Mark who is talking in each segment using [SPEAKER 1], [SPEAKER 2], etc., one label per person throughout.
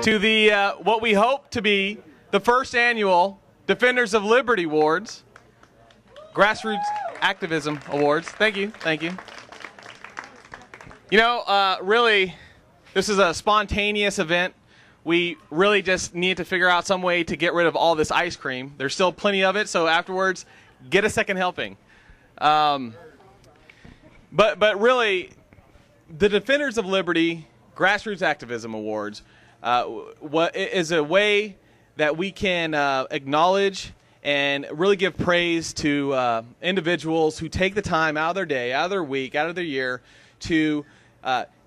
[SPEAKER 1] to the what we hope to be the first annual Defenders of Liberty Awards, Grassroots Activism Awards. Thank you, thank you. You know, really, this is a spontaneous event. We really just need to figure out some way to get rid of all this ice cream. There's still plenty of it, so afterwards, get a second helping. But really, the Defenders of Liberty Grassroots Activism Awards what is a way that we can acknowledge and really give praise to individuals who take the time out of their day, out of their week, out of their year to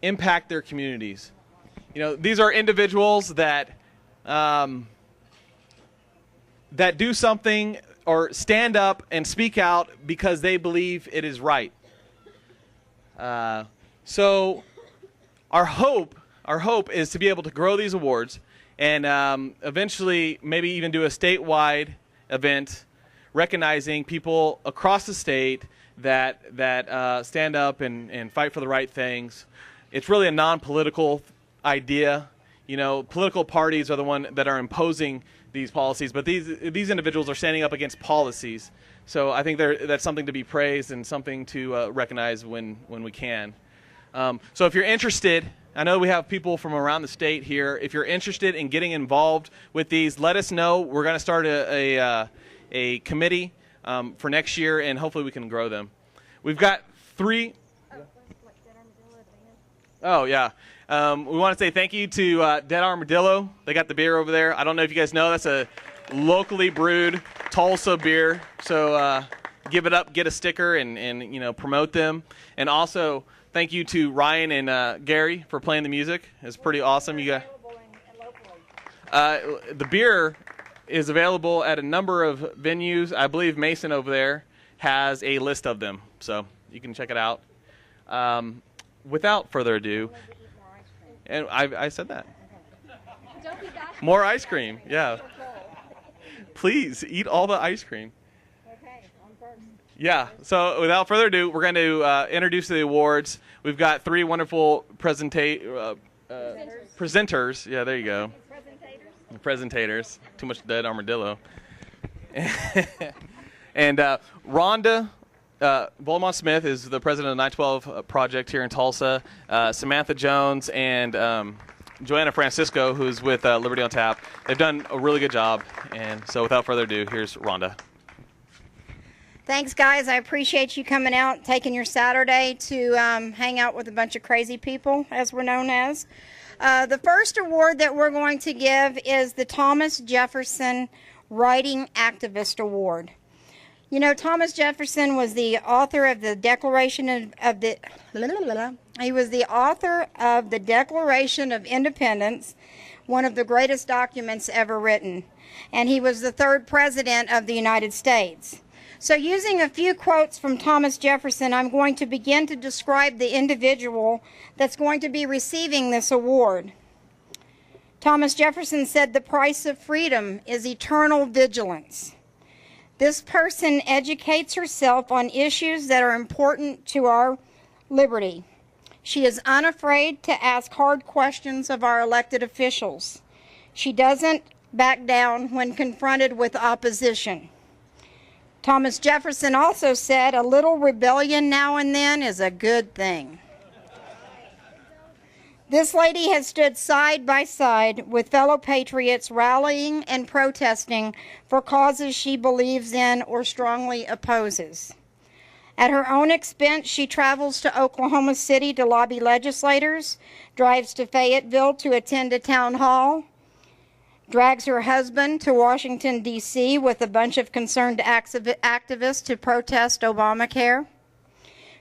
[SPEAKER 1] impact their communities. You know, these are individuals that that do something or stand up and speak out because they believe it is right. So our hope is to be able to grow these awards and eventually maybe even do a statewide event recognizing people across the state that stand up and fight for the right things. It's really a non-political idea. You know, political parties are the one that are imposing these policies, but these individuals are standing up against policies. So I think that's something to be praised and something to recognize when we can. So if you're interested, I know we have people from around the state here. If you're interested in getting involved with these, let us know. We're going to start a committee for next year, and hopefully we can grow them. We've got 3. Oh, yeah. We want to say thank you to Dead Armadillo. They got the beer over there. I don't know if you guys know, that's a locally brewed Tulsa beer. So give it up, get a sticker, and you know, promote them. And also, thank you to Ryan and Gary for playing the music. It's pretty awesome. You got the beer is available at a number of venues. I believe Mason over there has a list of them, so you can check it out. Without further ado, and I said that. More ice cream, yeah. Please eat all the ice cream.
[SPEAKER 2] Okay, on first.
[SPEAKER 1] Yeah, so without further ado, we're going to introduce the awards. We've got 3 wonderful presenters. Yeah, there you go. Presentators. Too much Dead Armadillo. And Rhonda Beaumont Smith is the president of the 912 Project here in Tulsa. Samantha Jones and Joanna Francisco, who's with Liberty on Tap. They've done a really good job. And so without further ado, here's Rhonda.
[SPEAKER 2] Thanks, guys. I appreciate you coming out, taking your Saturday to hang out with a bunch of crazy people, as we're known as. The first award that we're going to give is the Thomas Jefferson Writing Activist Award. You know, Thomas Jefferson was the author of the Declaration of the Declaration of Independence, one of the greatest documents ever written, and he was the 3rd president of the United States. So using a few quotes from Thomas Jefferson, I'm going to begin to describe the individual that's going to be receiving this award. Thomas Jefferson said, "The price of freedom is eternal vigilance." This person educates herself on issues that are important to our liberty. She is unafraid to ask hard questions of our elected officials. She doesn't back down when confronted with opposition. Thomas Jefferson also said, "A little rebellion now and then is a good thing." This lady has stood side by side with fellow patriots rallying and protesting for causes she believes in or strongly opposes. At her own expense, she travels to Oklahoma City to lobby legislators, drives to Fayetteville to attend a town hall, drags her husband to Washington, D.C. with a bunch of concerned activists to protest Obamacare.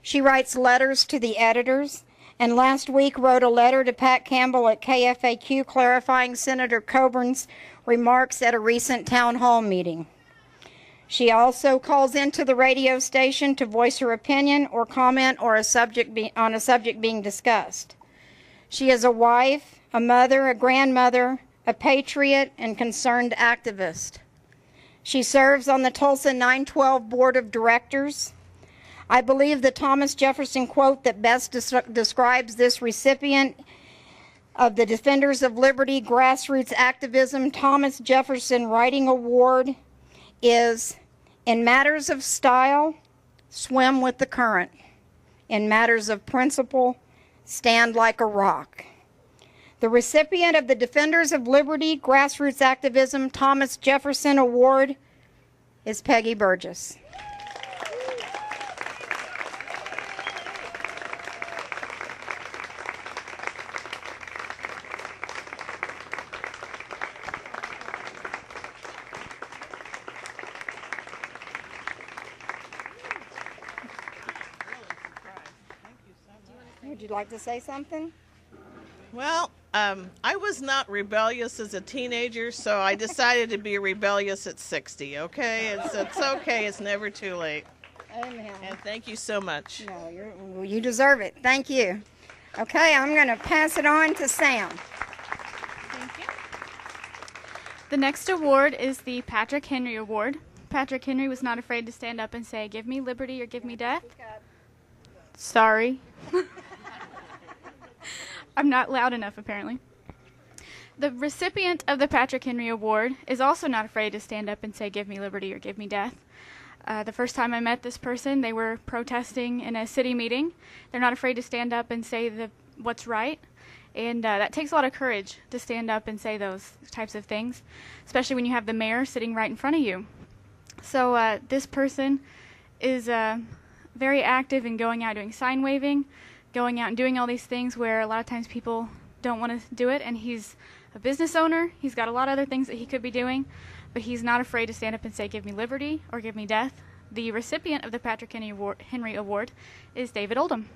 [SPEAKER 2] She writes letters to the editors, and last week wrote a letter to Pat Campbell at KFAQ clarifying Senator Coburn's remarks at a recent town hall meeting. She also calls into the radio station to voice her opinion or comment on a subject being discussed. She is a wife, a mother, a grandmother, a patriot, and concerned activist. She serves on the Tulsa 912 Board of Directors. I believe the Thomas Jefferson quote that best describes this recipient of the Defenders of Liberty Grassroots Activism Thomas Jefferson Writing Award is, in matters of style, swim with the current. In matters of principle, stand like a rock. The recipient of the Defenders of Liberty Grassroots Activism Thomas Jefferson Award is Peggy Burgess. Would you like to say something?
[SPEAKER 3] Well, I was not rebellious as a teenager, so I decided to be rebellious at 60, okay? It's okay. It's never too late.
[SPEAKER 2] Amen.
[SPEAKER 3] And thank you so much.
[SPEAKER 2] No, you deserve it. Thank you. Okay, I'm going to pass it on to Sam.
[SPEAKER 4] Thank you. The next award is the Patrick Henry Award. Patrick Henry was not afraid to stand up and say, "Give me liberty or give me death." Sorry. I'm not loud enough, apparently. The recipient of the Patrick Henry Award is also not afraid to stand up and say, "Give me liberty or give me death." The first time I met this person, they were protesting in a city meeting. They're not afraid to stand up and say what's right. And that takes a lot of courage to stand up and say those types of things, especially when you have the mayor sitting right in front of you. So this person is very active in going out doing sign waving, going out and doing all these things where a lot of times people don't want to do it. And he's a business owner. He's got a lot of other things that he could be doing, but he's not afraid to stand up and say, "Give me liberty or give me death." The recipient of the Patrick Henry Award is David Oldham.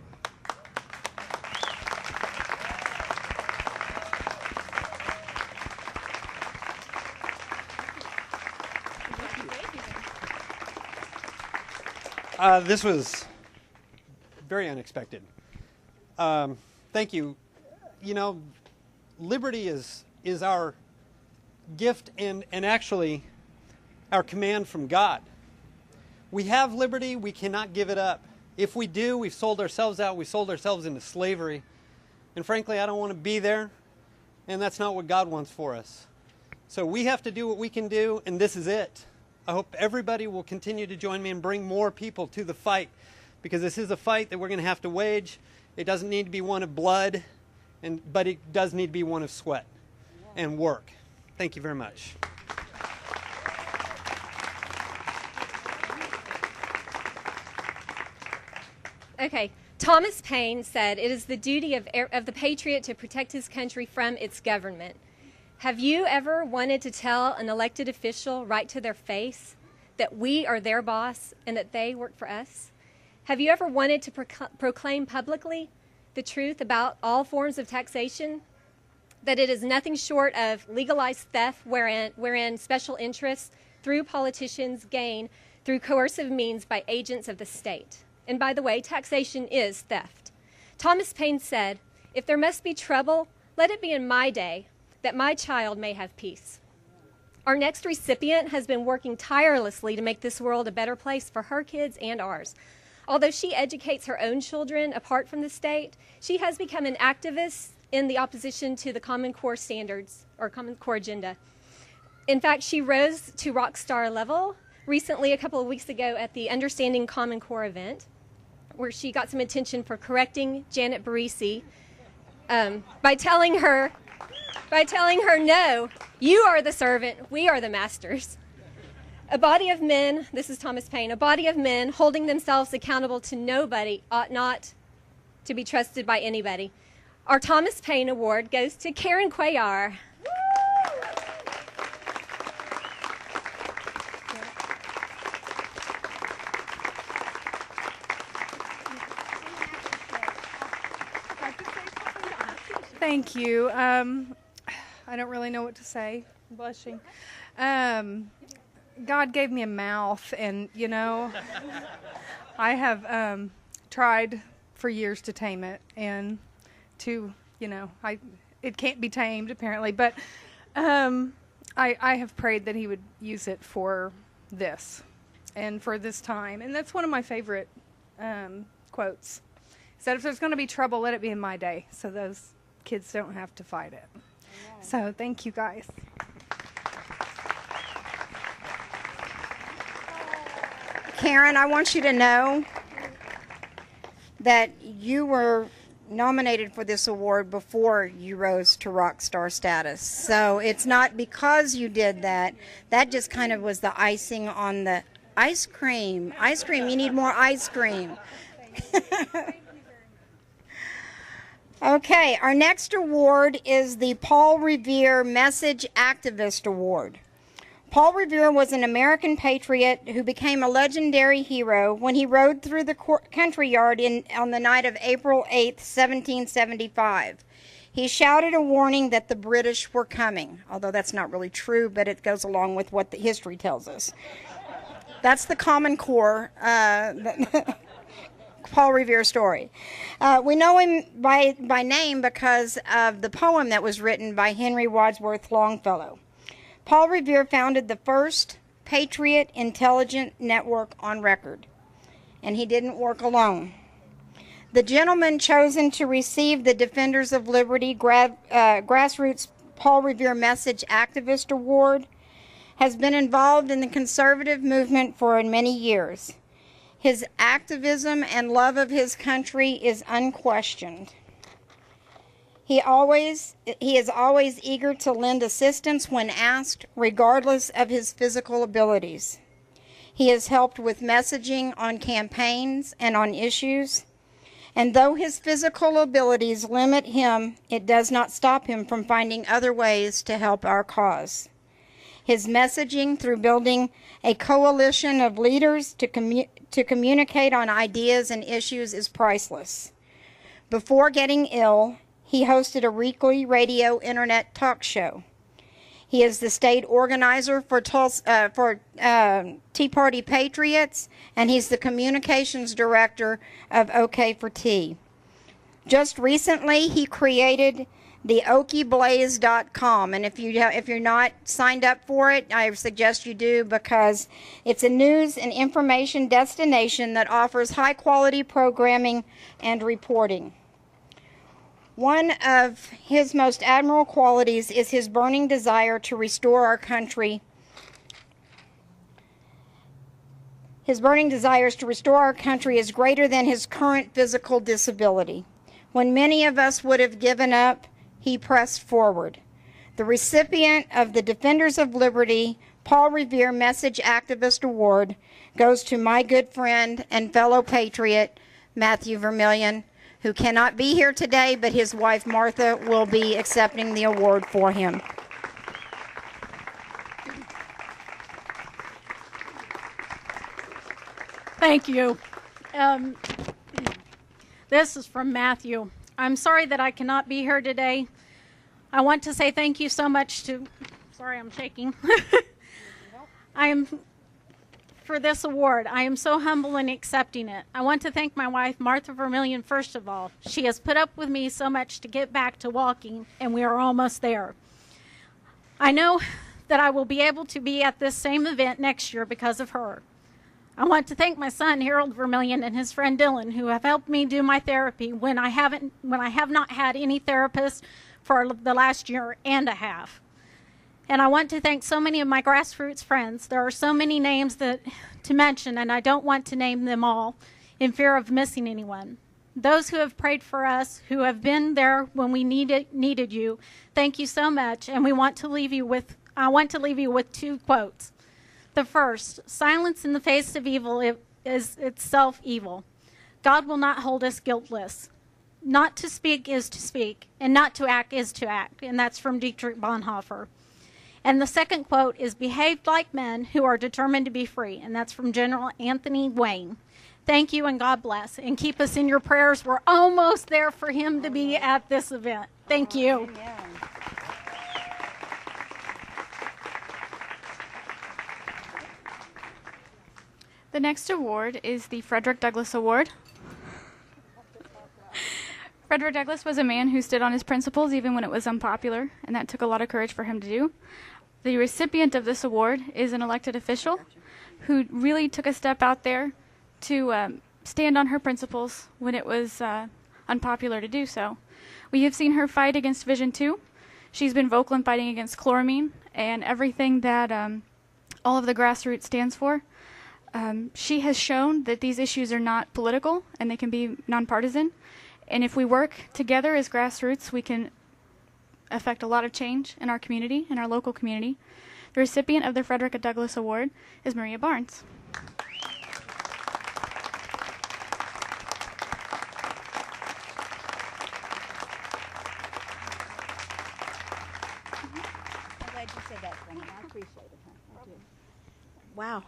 [SPEAKER 5] This was very unexpected. Thank you. You know, liberty is our gift and actually our command from God. We have liberty. We cannot give it up. If we do, we've sold ourselves out. We've sold ourselves into slavery. And frankly, I don't want to be there. And that's not what God wants for us. So we have to do what we can do, and this is it. I hope everybody will continue to join me and bring more people to the fight, because this is a fight that we're going to have to wage. It doesn't need to be one of blood, but it does need to be one of sweat and work. Thank you very much.
[SPEAKER 6] Okay. Thomas Paine said, "It is the duty of the patriot to protect his country from its government." Have you ever wanted to tell an elected official right to their face that we are their boss and that they work for us? Have you ever wanted to proclaim publicly the truth about all forms of taxation? That it is nothing short of legalized theft wherein special interests through politicians gain through coercive means by agents of the state. And by the way, taxation is theft. Thomas Paine said, "If there must be trouble, let it be in my day, that my child may have peace." Our next recipient has been working tirelessly to make this world a better place for her kids and ours. Although she educates her own children apart from the state, she has become an activist in the opposition to the Common Core standards or Common Core agenda. In fact, she rose to rock star level recently, a couple of weeks ago, at the Understanding Common Core event, where she got some attention for correcting Janet Barisi by telling her, "No, you are the servant, we are the masters." A body of men, this is Thomas Paine, a body of men holding themselves accountable to nobody ought not to be trusted by anybody. Our Thomas Paine Award goes to Karen Cuellar.
[SPEAKER 7] Thank you. I don't really know what to say. I'm blushing. God gave me a mouth, and, you know, I have tried for years to tame it, and to, you know, it can't be tamed, apparently, but I have prayed that he would use it for this and for this time, and that's one of my favorite quotes. He said, "If there's going to be trouble, let it be in my day." So those kids don't have to fight it. So thank you guys.
[SPEAKER 2] Karen, I want you to know that you were nominated for this award before you rose to rock star status. So it's not because you did that. That just kind of was the icing on the ice cream. Ice cream, you need more ice cream. Okay, our next award is the Paul Revere Message Activist Award. Paul Revere was an American patriot who became a legendary hero when he rode through the country yard on the night of April 8, 1775. He shouted a warning that the British were coming, although that's not really true, but it goes along with what the history tells us. That's the Common Core Paul Revere story. We know him by name because of the poem that was written by Henry Wadsworth Longfellow. Paul Revere founded the first Patriot Intelligence Network on record, and he didn't work alone. The gentleman chosen to receive the Defenders of Liberty Grassroots Paul Revere Message Activist Award has been involved in the conservative movement for many years. His activism and love of his country is unquestioned. He is always eager to lend assistance when asked, regardless of his physical abilities. He has helped with messaging on campaigns and on issues. And though his physical abilities limit him, it does not stop him from finding other ways to help our cause. His messaging through building a coalition of leaders to communicate on ideas and issues is priceless. Before getting ill, he hosted a weekly radio internet talk show. He is the state organizer for Tulsa, Tea Party Patriots, and he's the communications director of OK for Tea. Just recently, he created the okieblaze.com, and if you're not signed up for it, I suggest you do, because it's a news and information destination that offers high-quality programming and reporting. One of his most admirable qualities is his burning desire to restore our country. His burning desires to restore our country is greater than his current physical disability. When many of us would have given up, he pressed forward. The recipient of the Defenders of Liberty Paul Revere Message Activist Award goes to my good friend and fellow patriot, Matthew Vermillion, who cannot be here today, but his wife Martha will be accepting the award for him.
[SPEAKER 8] Thank you. This is from Matthew. I'm sorry that I cannot be here today. I want to say thank you so much to, sorry, I'm shaking. For this award. I am so humble in accepting it. I want to thank my wife, Martha Vermillion, first of all. She has put up with me so much to get back to walking, and we are almost there. I know that I will be able to be at this same event next year because of her. I want to thank my son, Harold Vermillion, and his friend Dylan, who have helped me do my therapy when I have not had any therapist for the last year and a half. And I want to thank so many of my grassroots friends. There are so many names to mention, and I don't want to name them all in fear of missing anyone. Those who have prayed for us, who have been there when we needed you, thank you so much. And I want to leave you with 2 quotes. The first, silence in the face of evil is itself evil. God will not hold us guiltless. Not to speak is to speak, and not to act is to act. And that's from Dietrich Bonhoeffer. And the second quote is, behave like men who are determined to be free. And that's from General Anthony Wayne. Thank you and God bless. And keep us in your prayers. We're almost there for him to be at this event. Thank you.
[SPEAKER 2] Amen.
[SPEAKER 4] The next award is the Frederick Douglass Award. Frederick Douglass was a man who stood on his principles even when it was unpopular, and that took a lot of courage for him to do. The recipient of this award is an elected official who really took a step out there to stand on her principles when it was unpopular to do so. We have seen her fight against Vision 2. She's been vocal in fighting against chloramine and everything that all of the Grassroots stands for. She has shown that these issues are not political and they can be nonpartisan. And if we work together as Grassroots, we can affect a lot of change in our community, in our local community. The recipient of the Frederica Douglass Award is Maria Barnes.
[SPEAKER 9] I'm glad you said that, Brennan. I appreciate it. Huh? I do. Wow.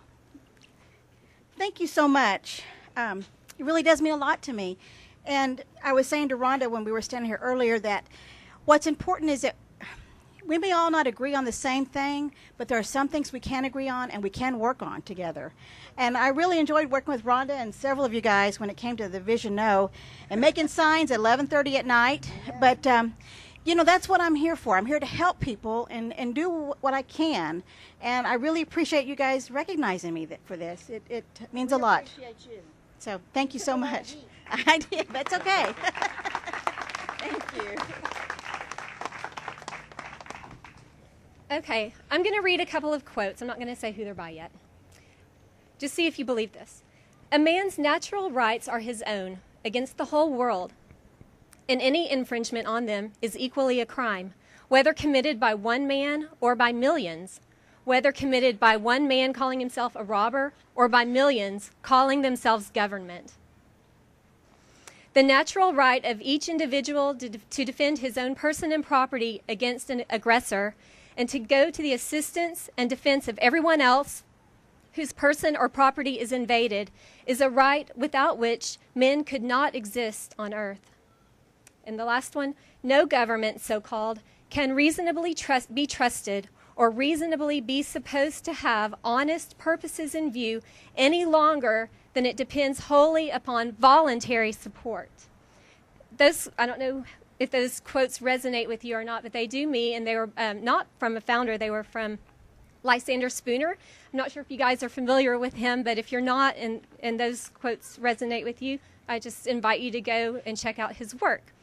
[SPEAKER 9] Thank you so much. It really does mean a lot to me. And I was saying to Rhonda when we were standing here earlier that what's important is that we may all not agree on the same thing, but there are some things we can agree on and we can work on together. And I really enjoyed working with Rhonda and several of you guys when it came to the Vision No and making signs at 11:30 at night. But, you know, that's what I'm here for. I'm here to help people and do what I can. And I really appreciate you guys recognizing me for this. It means a lot.
[SPEAKER 2] Appreciate you.
[SPEAKER 9] So thank you so much. I did. That's okay. Thank you.
[SPEAKER 6] Okay, I'm going to read a couple of quotes. I'm not going to say who they're by yet. Just see if you believe this. A man's natural rights are his own against the whole world, and any infringement on them is equally a crime, whether committed by one man or by millions, whether committed by one man calling himself a robber or by millions calling themselves government. The natural right of each individual to defend his own person and property against an aggressor and to go to the assistance and defense of everyone else whose person or property is invaded is a right without which men could not exist on earth. And the last one, no government, so-called, can reasonably be trusted or reasonably be supposed to have honest purposes in view any longer than it depends wholly upon voluntary support. Those, I don't know if those quotes resonate with you or not, but they do me, and they were not from a founder, they were from Lysander Spooner. I'm not sure if you guys are familiar with him, but if you're not and those quotes resonate with you, I just invite you to go and check out his work.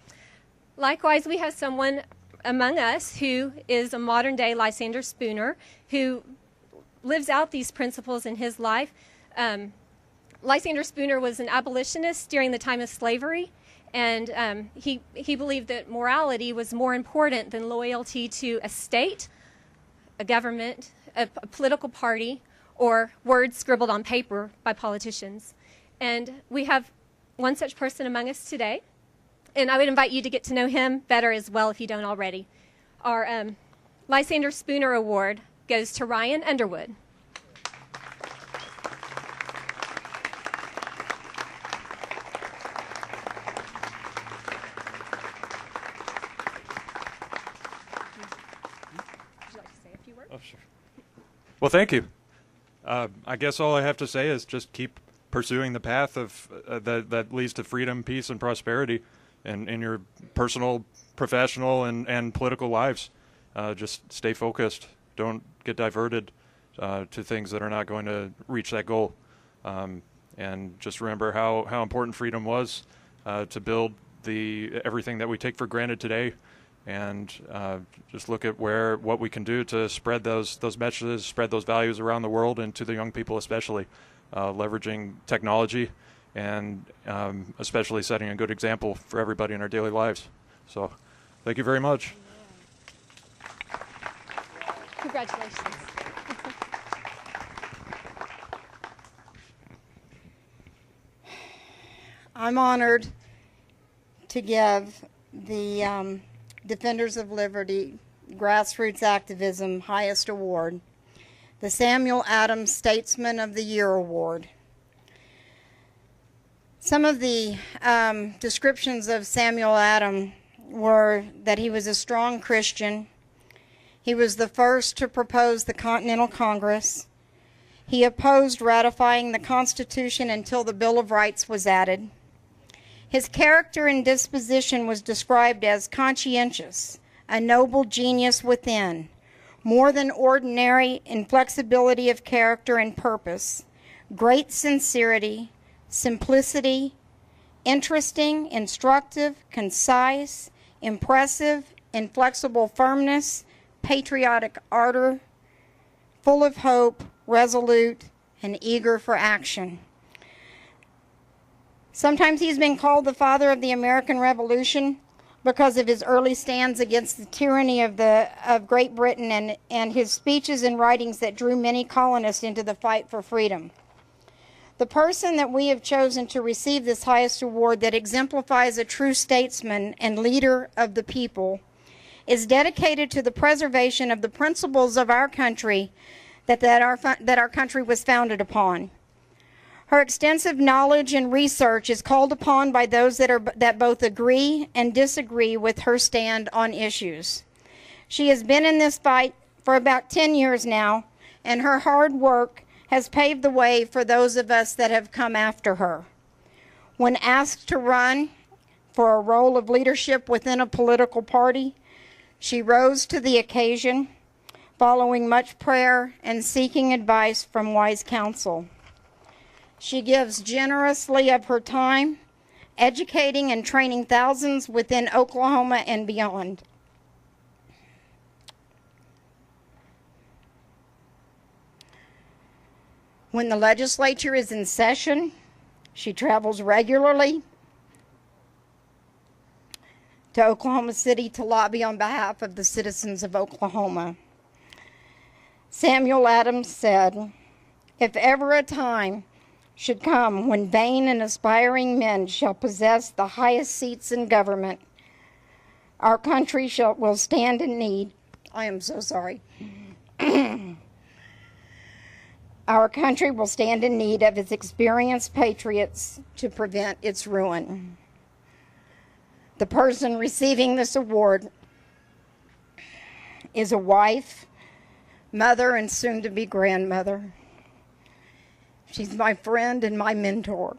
[SPEAKER 6] Likewise, we have someone among us who is a modern-day Lysander Spooner who lives out these principles in his life. Lysander Spooner was an abolitionist during the time of slavery, and he believed that morality was more important than loyalty to a state, a government, a political party, or words scribbled on paper by politicians. And we have one such person among us today, and I would invite you to get to know him better as well if you don't already. Our Lysander Spooner Award goes to Ryan Underwood.
[SPEAKER 10] Oh, sure. Well, thank you. I guess all I have to say is just keep pursuing the path of that leads to freedom, peace, and prosperity in your personal, professional, and political lives. Just stay focused. Don't get diverted to things that are not going to reach that goal. And just remember how important freedom was to build everything that we take for granted today. And just look at what we can do to spread those messages, spread those values around the world and to the young people especially, leveraging technology and especially setting a good example for everybody in our daily lives. So thank you very much.
[SPEAKER 6] Congratulations.
[SPEAKER 2] I'm honored to give the Defenders of Liberty Grassroots Activism highest award, the Samuel Adams Statesman of the Year Award. Some of the descriptions of Samuel Adams were that he was a strong Christian. He was the first to propose the Continental Congress. He opposed ratifying the Constitution until the Bill of Rights was added. His character and disposition was described as conscientious, a noble genius within, more than ordinary inflexibility of character and purpose, great sincerity, simplicity, interesting, instructive, concise, impressive, inflexible firmness, patriotic ardor, full of hope, resolute, and eager for action. Sometimes he's been called the father of the American Revolution because of his early stands against the tyranny of Great Britain and his speeches and writings that drew many colonists into the fight for freedom. The person that we have chosen to receive this highest award that exemplifies a true statesman and leader of the people is dedicated to the preservation of the principles of our country that our country was founded upon. Her extensive knowledge and research is called upon by those that both agree and disagree with her stand on issues. She has been in this fight for about 10 years now, and her hard work has paved the way for those of us that have come after her. When asked to run for a role of leadership within a political party, she rose to the occasion, following much prayer and seeking advice from wise counsel. She gives generously of her time, educating and training thousands within Oklahoma and beyond. When the legislature is in session, she travels regularly to Oklahoma City to lobby on behalf of the citizens of Oklahoma. Samuel Adams said, "If ever a time should come when vain and aspiring men shall possess the highest seats in government, our country will stand in need." I am so sorry. Our country will stand in need of its experienced patriots to prevent its ruin. The person receiving this award is a wife, mother, and soon-to-be grandmother. She's my friend and my mentor,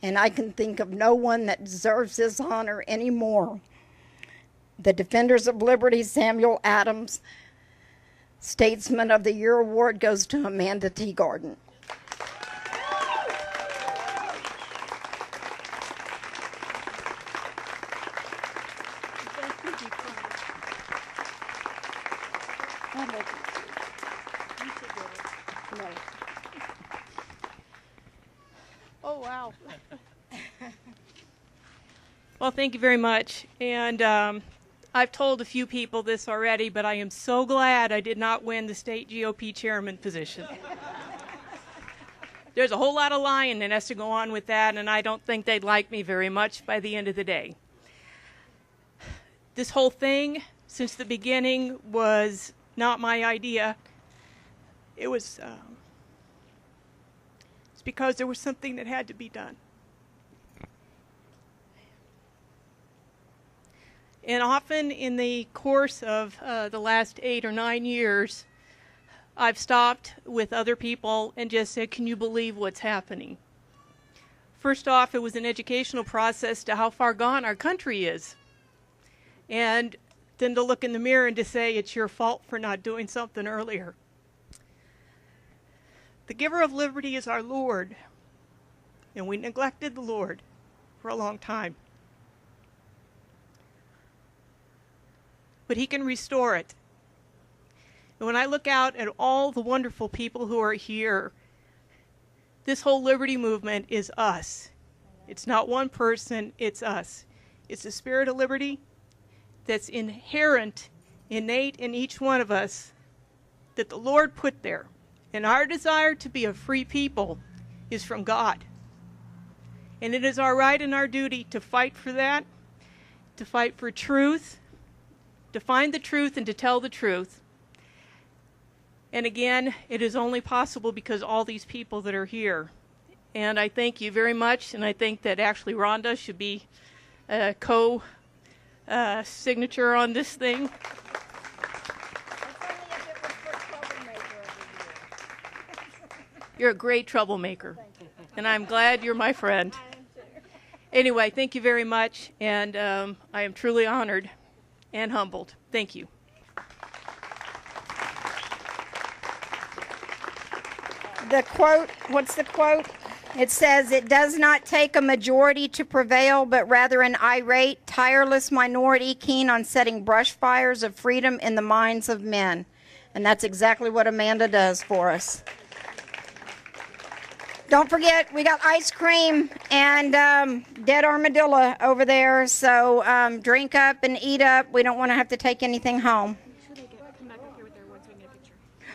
[SPEAKER 2] and I can think of no one that deserves this honor anymore. The Defenders of Liberty, Samuel Adams, Statesman of the Year Award goes to Amanda Teagarden.
[SPEAKER 11] Oh, wow. Well, thank you very much. And I've told a few people this already, but I am so glad I did not win the state GOP chairman position. There's a whole lot of lying that has to go on with that, and I don't think they'd like me very much by the end of the day. This whole thing, since the beginning, was not my idea. It was it's because there was something that had to be done. And often in the course of the last 8 or 9 years, I've stopped with other people and just said, can you believe what's happening? First off, it was an educational process to how far gone our country is. And then to look in the mirror and to say, it's your fault for not doing something earlier. The giver of liberty is our Lord, and we neglected the Lord for a long time. But he can restore it. And when I look out at all the wonderful people who are here, this whole liberty movement is us. It's not one person, it's us. It's the spirit of liberty that's inherent, innate in each one of us, that the Lord put there. And our desire to be a free people is from God. And it is our right and our duty to fight for that, to fight for truth, to find the truth and to tell the truth. And again, it is only possible because all these people that are here. And I thank you very much, and I think that actually Rhonda should be a co-signature on this thing. You're a great troublemaker, and I'm glad you're my friend. Anyway, thank you very much, and I am truly honored and humbled. Thank you.
[SPEAKER 2] The quote, what's the quote? It says, it does not take a majority to prevail, but rather an irate, tireless minority keen on setting brush fires of freedom in the minds of men. And that's exactly what Amanda does for us. Don't forget, we got ice cream and dead armadillo over there, so drink up and eat up. We don't want to have to take anything home.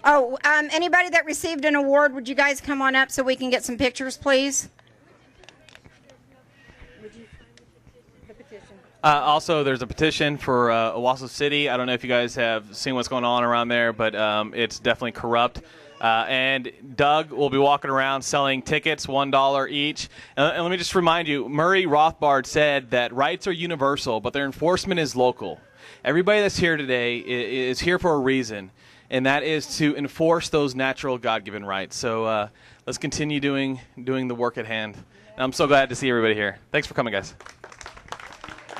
[SPEAKER 2] Oh, anybody that received an award, would you guys come on up so we can get some pictures, please?
[SPEAKER 1] Also, there's a petition for Owasso City. I don't know if you guys have seen what's going on around there, but it's definitely corrupt. And Doug will be walking around selling tickets, $1 each. And let me just remind you, Murray Rothbard said that rights are universal, but their enforcement is local. Everybody that's here today is here for a reason, and that is to enforce those natural God-given rights. So let's continue doing the work at hand. And I'm so glad to see everybody here. Thanks for coming, guys.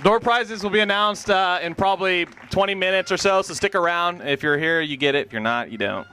[SPEAKER 1] Door prizes will be announced in probably 20 minutes or so, so stick around. If you're here, you get it. If you're not, you don't.